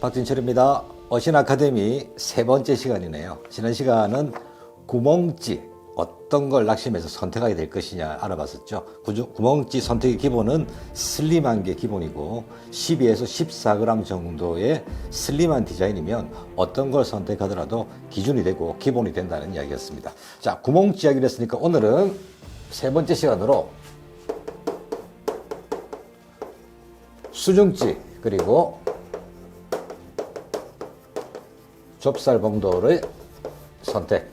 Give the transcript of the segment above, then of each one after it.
박진철입니다. 어신 아카데미 세 번째 시간이네요. 지난 시간은 구멍찌 어떤 걸 낙심해서 선택하게 될 것이냐 알아봤었죠. 구멍찌 선택의 기본은 슬림한 게 기본이고 12에서 14g 정도의 슬림한 디자인이면 어떤 걸 선택하더라도 기준이 되고 기본이 된다는 이야기였습니다. 자, 구멍찌 이야기를 했으니까 오늘은 세 번째 시간으로 수중찌 그리고 좁쌀 봉돌의 선택.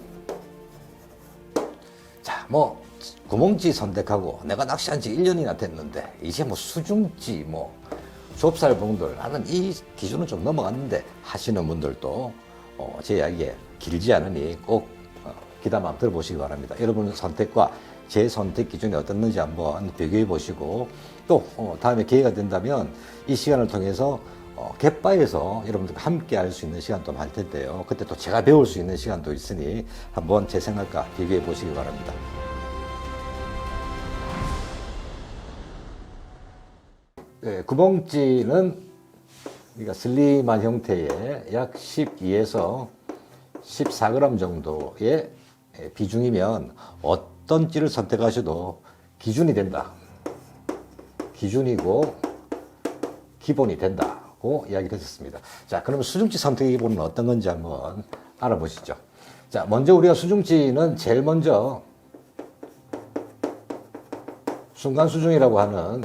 자, 구멍찌 선택하고 내가 낚시한 지 1년이나 됐는데 이제 수중찌 좁쌀 봉돌 나는 이 기준은 좀 넘어갔는데 하시는 분들도 제 이야기에 길지 않으니 꼭 귀담아 한번 들어보시기 바랍니다. 여러분 선택과 제 선택 기준이 어떻는지 한번 비교해 보시고 또 다음에 기회가 된다면 이 시간을 통해서 갯바에서 여러분들과 함께 할 수 있는 시간도 많을 텐데요. 그때 또 제가 배울 수 있는 시간도 있으니 한번 제 생각과 비교해 보시기 바랍니다. 네, 구멍찌는 우리가 슬림한 형태의 약 12에서 14g 정도의 비중이면 어떤 찌를 선택하셔도 기준이 된다. 기준이고 기본이 된다고 이야기를 했었습니다. 자, 그러면 수중찌 선택의 기본은 어떤 건지 한번 알아보시죠. 자, 먼저 우리가 수중찌는 제일 먼저 순간수중이라고 하는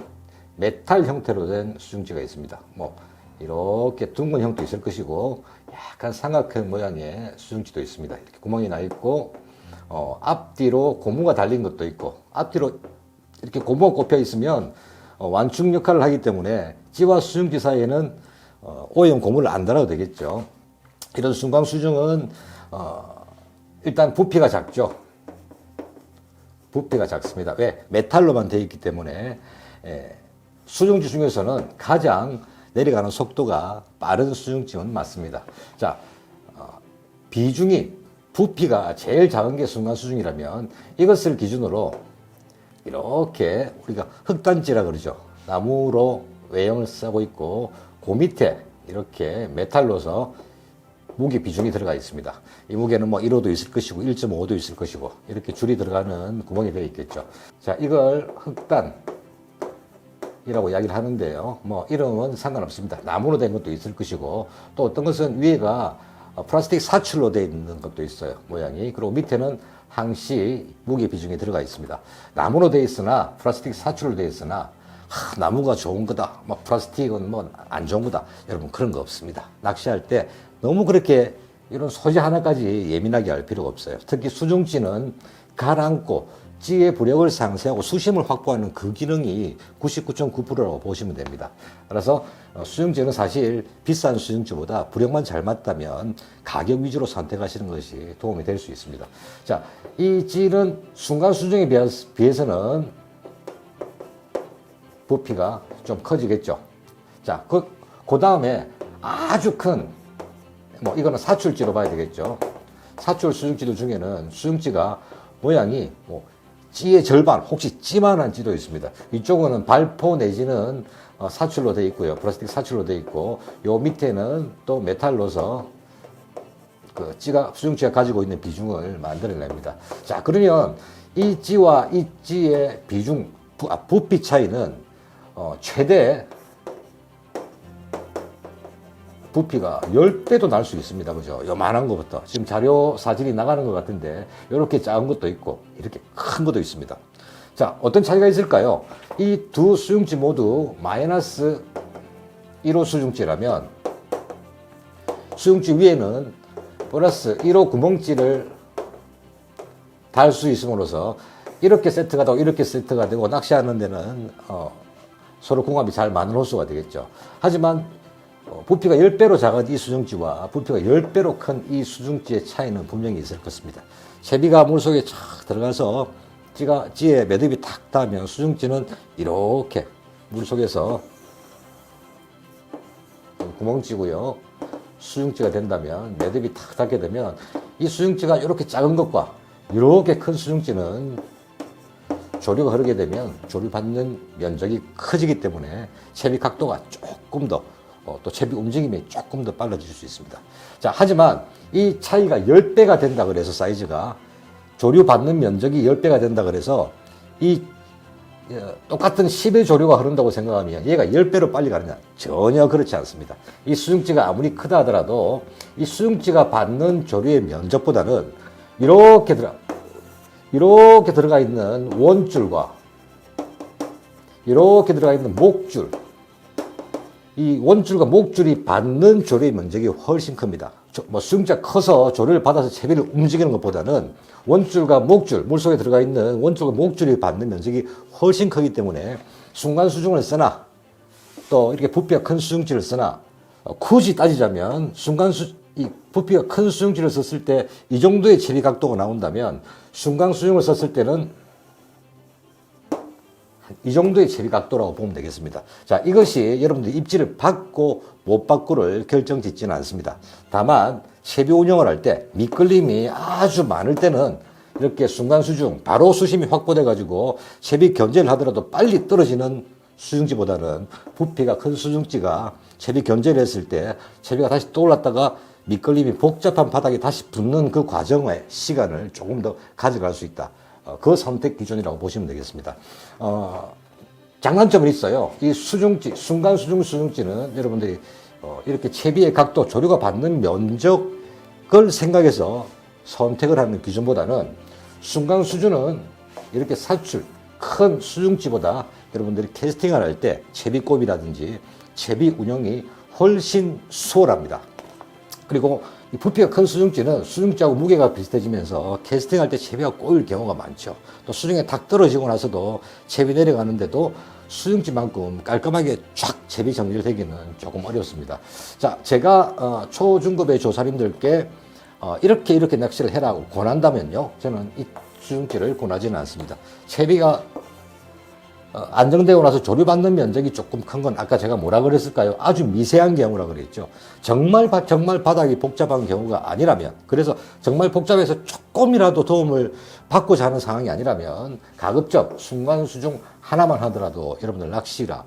메탈 형태로 된 수중찌가 있습니다. 이렇게 둥근 형도 있을 것이고 약간 삼각형 모양의 수중찌도 있습니다. 이렇게 구멍이 나 있고 앞뒤로 고무가 달린 것도 있고 앞뒤로 이렇게 고무가 꼽혀 있으면 완충 역할을 하기 때문에 찌와 수중찌 사이에는 O형 고무를 안 달아도 되겠죠. 이런 순광수중은 일단 부피가 작죠. 부피가 작습니다. 왜? 메탈로만 되어 있기 때문에 수중찌 중에서는 가장 내려가는 속도가 빠른 수중찌는 맞습니다. 자, 비중이 부피가 제일 작은 게 순간수중이라면 이것을 기준으로 이렇게 우리가 흑단찌라 그러죠. 나무로 외형을 쓰고 있고 그 밑에 이렇게 메탈로서 무게 비중이 들어가 있습니다. 이 무게는 1호도 있을 것이고 1.5도 있을 것이고 이렇게 줄이 들어가는 구멍이 되어 있겠죠. 자, 이걸 흑단이라고 이야기를 하는데요. 이름은 상관없습니다. 나무로 된 것도 있을 것이고 또 어떤 것은 위에가 플라스틱 사출로 되어 있는 것도 있어요. 모양이. 그리고 밑에는 항시 무게 비중이 들어가 있습니다. 나무로 되어 있으나 플라스틱 사출로 되어 있으나 나무가 좋은 거다. 플라스틱은 안 좋은 거다. 여러분 그런 거 없습니다. 낚시할 때 너무 그렇게 이런 소재 하나까지 예민하게 할 필요가 없어요. 특히 수중찌는 가라앉고 찌의 부력을 상쇄하고 수심을 확보하는 그 기능이 99.9%라고 보시면 됩니다. 그래서 수중찌는 사실 비싼 수중찌보다 부력만 잘 맞다면 가격 위주로 선택하시는 것이 도움이 될 수 있습니다. 자, 이 찌는 순간 수중에 비해서는 부피가 좀 커지겠죠. 자, 그 다음에 아주 큰 이거는 사출찌로 봐야 되겠죠. 사출 수중찌들 중에는 수중찌가 모양이 찌의 절반, 혹시 찌만한 찌도 있습니다. 이쪽은 발포 내지는 사출로 되어 있고요. 플라스틱 사출로 되어 있고, 요 밑에는 또 메탈로서 수중찌가 가지고 있는 비중을 만들어냅니다. 자, 그러면 이 찌와 이 찌의 비중, 부피 차이는 최대 부피가 10배도 날 수 있습니다. 그죠? 요만한 것부터. 지금 자료 사진이 나가는 것 같은데, 이렇게 작은 것도 있고, 이렇게 큰 것도 있습니다. 자, 어떤 차이가 있을까요? 이 두 수중찌 모두 마이너스 1호 수중찌라면, 수중찌 위에는 플러스 1호 구멍찌를 달 수 있음으로써, 이렇게 세트가 되고, 이렇게 세트가 되고, 낚시하는 데는, 서로 궁합이 잘 맞는 호수가 되겠죠. 하지만, 부피가 10배로 작은 이 수중찌와 부피가 10배로 큰 이 수중찌의 차이는 분명히 있을 것입니다. 채비가 물속에 착 들어가서 찌에 매듭이 탁 닿으면 수중찌는 이렇게 물속에서 구멍찌고요. 수중찌가 된다면 매듭이 탁 닿게 되면 이 수중찌가 이렇게 작은 것과 이렇게 큰 수중찌는 조류가 흐르게 되면 조류 받는 면적이 커지기 때문에 채비 각도가 조금 더 또 채비 움직임이 조금 더 빨라질 수 있습니다. 자, 하지만 이 차이가 10배가 된다 그래서 사이즈가 조류받는 면적이 10배가 된다 그래서 이 똑같은 10의 조류가 흐른다고 생각하면 얘가 10배로 빨리 가느냐? 전혀 그렇지 않습니다. 이 수중지가 아무리 크다 하더라도 이 수중지가 받는 조류의 면적보다는 이렇게 들어가 있는 원줄과 이렇게 들어가 있는 목줄, 이 원줄과 목줄이 받는 조류의 면적이 훨씬 큽니다. 수중지가 커서 조류를 받아서 채비를 움직이는 것보다는 원줄과 목줄, 물속에 들어가 있는 원줄과 목줄이 받는 면적이 훨씬 크기 때문에 순간 수중을 쓰나 또 이렇게 부피가 큰 수중지를 쓰나 굳이 따지자면 이 부피가 큰 수중지를 썼을 때 이 정도의 채비 각도가 나온다면 순간 수중을 썼을 때는 이 정도의 채비 각도라고 보면 되겠습니다. 자, 이것이 여러분들 입지를 받고 못 받고를 결정짓지는 않습니다. 다만 채비 운영을 할 때 미끌림이 아주 많을 때는 이렇게 순간 수중, 바로 수심이 확보돼 가지고 채비 견제를 하더라도 빨리 떨어지는 수중지보다는 부피가 큰 수중지가 채비 견제를 했을 때 채비가 다시 떠올랐다가 미끌림이 복잡한 바닥에 다시 붙는 그 과정의 시간을 조금 더 가져갈 수 있다. 그 선택 기준이라고 보시면 되겠습니다. 장단점은 있어요. 이 수중지, 순간 수중지는 여러분들이 이렇게 채비의 각도, 조류가 받는 면적을 생각해서 선택을 하는 기준보다는 순간 수준은 이렇게 사출, 큰 수중지보다 여러분들이 캐스팅을 할 때 채비꼽이라든지 채비 운영이 훨씬 수월합니다. 그리고 이 부피가 큰 수중지는 수중지하고 무게가 비슷해지면서 캐스팅할 때 채비가 꼬일 경우가 많죠. 또 수중에 탁 떨어지고 나서도 채비 내려가는데도 수중지만큼 깔끔하게 쫙 채비 정렬되기는 조금 어렵습니다. 자, 제가 초중급의 조사님들께 이렇게 낚시를 해라고 권한다면요, 저는 이 수중지를 권하지는 않습니다. 채비가 안정되고 나서 조류받는 면적이 조금 큰 건 아까 제가 뭐라 그랬을까요? 아주 미세한 경우라 그랬죠. 정말 바닥이 복잡한 경우가 아니라면, 그래서 정말 복잡해서 조금이라도 도움을 받고자 하는 상황이 아니라면 가급적 순간 수중 하나만 하더라도 여러분들 낚시라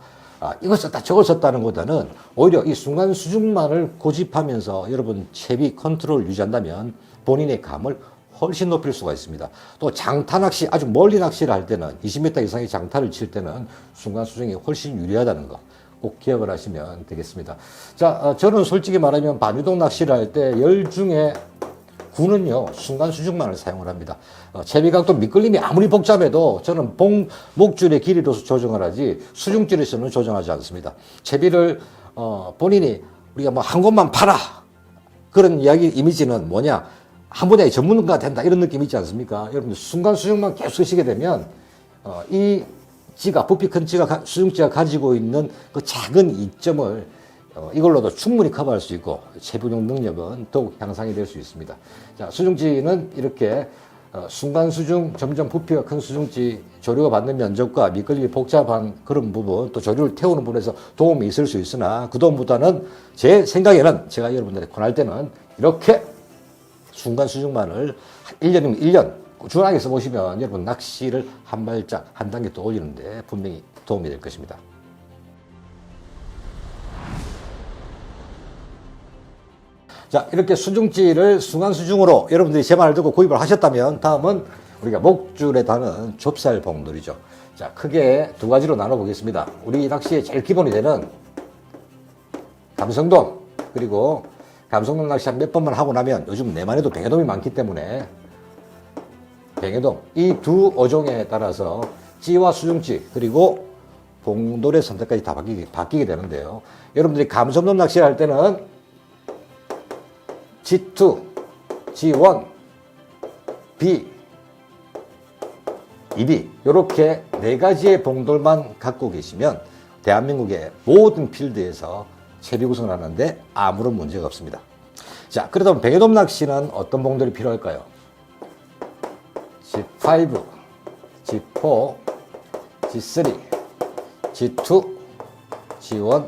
이걸 썼다 저걸 썼다는 것보다는 오히려 이 순간 수중만을 고집하면서 여러분 채비 컨트롤 유지한다면 본인의 감을 훨씬 높일 수가 있습니다. 또 장타 낚시, 아주 멀리 낚시를 할 때는 20m 이상의 장타를 칠 때는 순간 수중이 훨씬 유리하다는 거 꼭 기억을 하시면 되겠습니다. 자, 저는 솔직히 말하면 반유동 낚시를 할 때 10 중에 9는요 순간 수중만을 사용을 합니다. 채비각도 미끌림이 아무리 복잡해도 저는 목줄의 길이로서 조정을 하지 수중줄에서는 조정하지 않습니다. 채비를 본인이 우리가 뭐 한 곳만 파라 그런 이야기 이미지는 뭐냐, 한 분야의 전문가가 된다 이런 느낌이 있지 않습니까? 여러분들 순간 수중만 계속 쓰시게 되면 이 지가, 부피 큰 지가, 수중지가 가지고 있는 그 작은 이점을 이걸로도 충분히 커버할 수 있고 채비 운용 능력은 더욱 향상이 될 수 있습니다. 자, 수중지는 이렇게 순간 수중, 점점 부피가 큰 수중지 조류가 받는 면적과 미끌림이 복잡한 그런 부분, 또 조류를 태우는 부분에서 도움이 있을 수 있으나 그 도움보다는 제 생각에는 제가 여러분들에 권할 때는 이렇게 순간 수중만을 1년이면 1년 꾸준하게 써보시면 여러분 낚시를 한 발짝, 한 단계 더 올리는데 분명히 도움이 될 것입니다. 자, 이렇게 수중지를 순간 수중으로 여러분들이 제 말을 듣고 구입을 하셨다면 다음은 우리가 목줄에 다는 좁쌀 봉돌이죠. 자, 크게 두 가지로 나눠보겠습니다. 우리 낚시의 제일 기본이 되는 감성돔, 그리고 감성돔 낚시 한 몇 번만 하고 나면 요즘 내만 해도 뱅에돔이 많기 때문에 뱅에돔, 이 두 어종에 따라서 찌와 수중지 그리고 봉돌의 선택까지 다 바뀌게 되는데요. 여러분들이 감성돔 낚시를 할 때는 G2, G1, B, EB 이렇게 네 가지의 봉돌만 갖고 계시면 대한민국의 모든 필드에서 채비 구성을 하는데 아무런 문제가 없습니다. 자, 그렇다면 뱅에돔 낚시는 어떤 봉돌이 필요할까요? G5, G4, G3, G2, G1,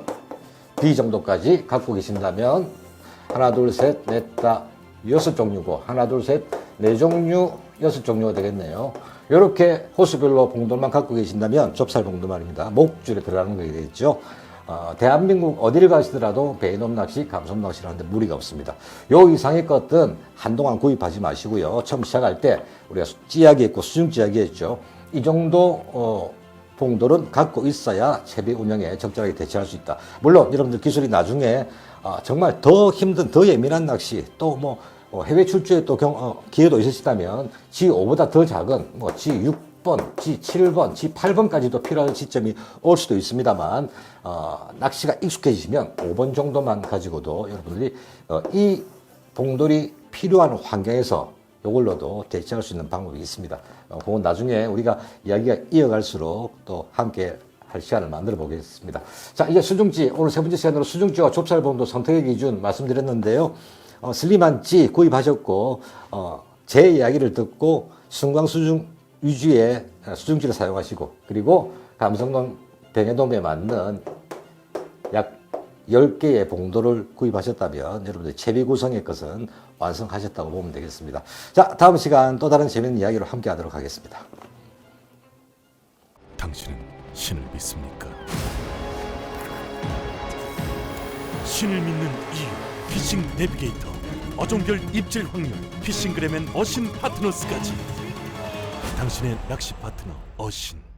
B 정도까지 갖고 계신다면 하나, 둘, 셋, 넷, 다, 6종류고 하나, 둘, 셋, 4종류, 6종류가 되겠네요. 이렇게 호수별로 봉돌만 갖고 계신다면 좁쌀 봉돌 말입니다. 목줄에 들어가는 게 되겠죠. 대한민국 어디를 가시더라도 베이놈 낚시, 감솜 낚시를 하는데 무리가 없습니다. 요 이상의 것들은 한동안 구입하지 마시고요. 처음 시작할 때 우리가 찌약이 있고 수중 찌약이 있죠. 이 정도 봉돌은 갖고 있어야 채비 운영에 적절하게 대처할 수 있다. 물론 여러분들 기술이 나중에 정말 더 힘든, 더 예민한 낚시, 또 뭐 해외 출주에 또 기회도 있으시다면 G5보다 더 작은 뭐 G6번, G7번, G8번까지도 필요한 시점이 올 수도 있습니다만 낚시가 익숙해지시면 5번 정도만 가지고도 여러분들이 이 봉돌이 필요한 환경에서 이걸로도 대체할 수 있는 방법이 있습니다. 그건 나중에 우리가 이야기가 이어갈수록 또 함께 할 시간을 만들어 보겠습니다. 자, 이제 수중찌, 오늘 세 번째 시간으로 수중찌와 좁쌀봉도 선택의 기준 말씀드렸는데요. 슬림한 찌 구입하셨고, 제 이야기를 듣고 순광 수중 위주의 수중찌를 사용하시고, 그리고 감성돔, 뱅에돔에 맞는 약 10개의 봉도를 구입하셨다면 여러분들 채비 구성의 것은 완성하셨다고 보면 되겠습니다. 자, 다음 시간 또 다른 재미있는 이야기로 함께 하도록 하겠습니다. 당신은 신을 믿습니까? 신을 믿는 이유, 피싱 내비게이터, 어종별 입질 확률, 피싱그램엔 어신 파트너스까지. 당신의 낚시 파트너 어신.